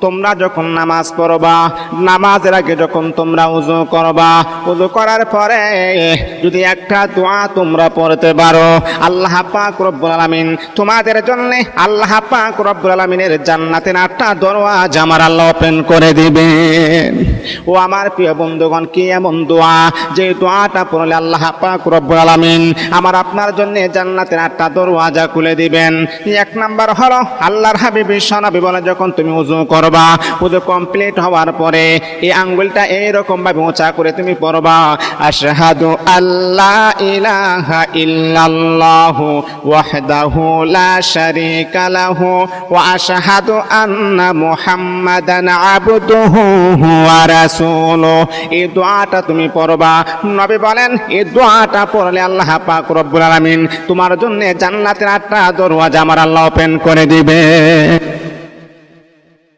তোমরা যখন নামাজ পড়বা, নামাজের আগে যখন তোমরা ওযু করবা, ওযু করার পরে যদি একটা দোয়া তোমরা পড়তে পারো, আল্লাহ পাক রব্বুল আলামিন তোমাদের জন্য আল্লাহ পাক রব্বুল আলামিনের জান্নাতের 8টা দরওয়াজা আমার আল্লাহ ওপেন করে দিবেন। ও আমার প্রিয় বন্ধুগণ, কি এমন দোয়া যে দোয়াটা পড়লে আল্লাহ পাক রব্বুল আলামিন আমার আপনার জন্য জান্নাতের 8টা দরওয়াজা খুলে দিবেন। এক নাম্বার হলো আল্লাহর হাবিব বিশ্বনবী বলে, যখন তুমি ওযু করবা, ওযু কমপ্লিট হওয়ার পরে এই আঙ্গুলটা এইরকম ভাবে উঁচা করে তুমি পড়বা, আশহাদু আল্লা ইলাহা ইল্লাল্লাহু ওয়াহদাহু লা শারীকা লাহু ওয়া আশহাদু আন্না মুহাম্মাদান আবদুহু ওয়া রাসূলুহু। এই দোয়াটা তুমি পড়বা। নবী বলেন এই দোয়াটা পড়লে আল্লাহ পাক রব্বুল আলামিন তোমার জন্য জান্নাতের 8টা দরওয়াজা আমার আল্লাহ ওপেন করে দিবে।